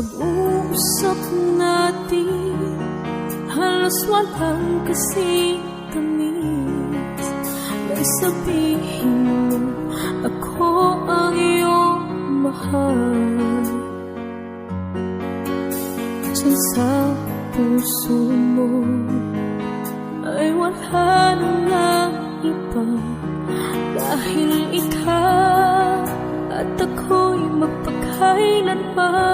pag-uusap natin, halos walang kasing tamis. May sabihin mo, ako ang iyong mahal. Diyan sa puso mo ay wala nang iba, dahil ikaw at ako'y magpakailanman.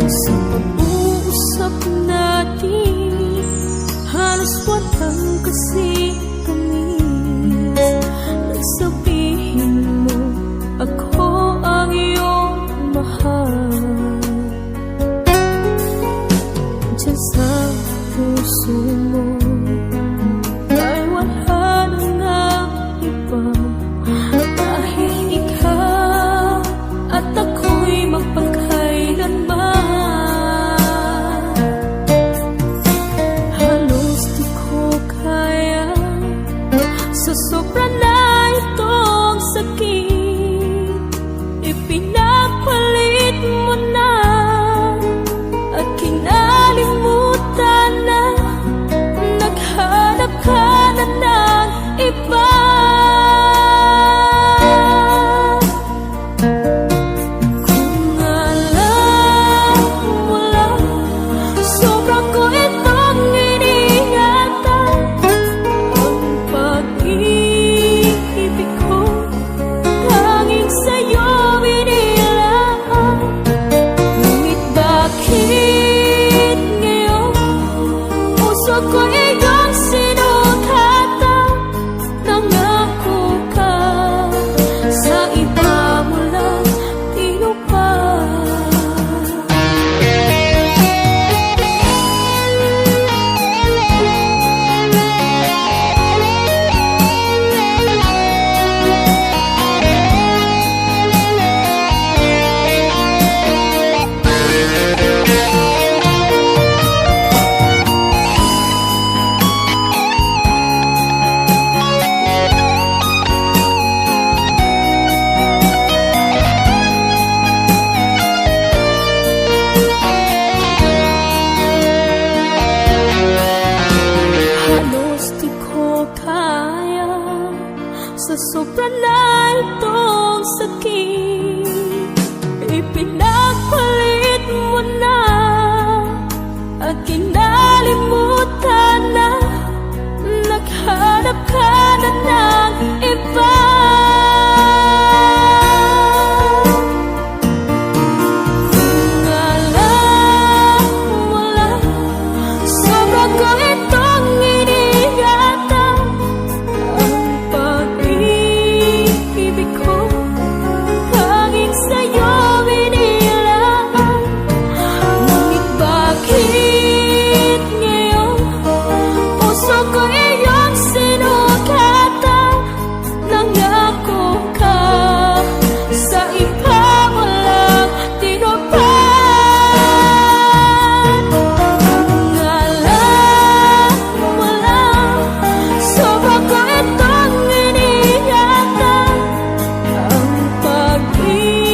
Sa pag-uusap natin, halos walang kasing tamis. Nagsabihin mo, ako ang iyong mahal. Diyan sa puso mo ay wala nang iba, dahil ikaw at ako'y magpakailanman. Halos di ko kaya, sa sobra na itong sakit, ipinapalit mo na at kinalimutan na. Naghanap ka na ng iba. Kung alam mo lang, sobrang ko itong iniingatan. Ang pag-ibig ko, tanging sa'yo inilaan. Ngunit bakit ngayon puso ko iyong sinukatan? Nangako ka, sa iba mo lang tinupad. Halos di ko kaya, sa sobra na itong sakit, ipinagpalit mo na at kinalimutan na. Naghanap ka na ng iba. Kung alam mo lang, sobra ko itong iniingatan. Ang pag-ibig ko, tanging sa'yo inilaan. Ngunit bakit ngayon puso ko iyong sinukatan? Nangako ka, sa iba mo lang tinupad. Kung alam mo lang, sobra ko itong iniingatan. Ang pag-ibig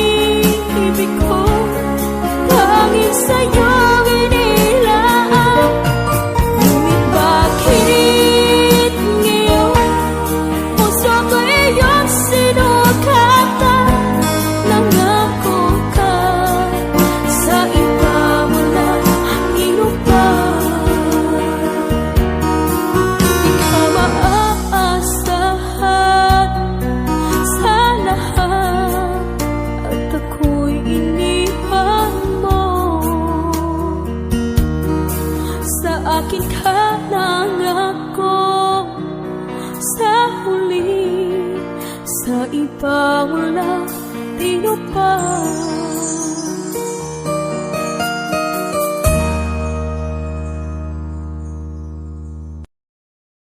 ko, tanging sa'yo inilaan. Ngunit bakit ngayon puso ko iyong sinukatan? Nangako ka, sa iba mo lang tinupad. Ikaw maaasahan sa lahat, at ako'y iniwan mo. Sa akin ka nangako, sa huli, sa iba mo lang tinupad.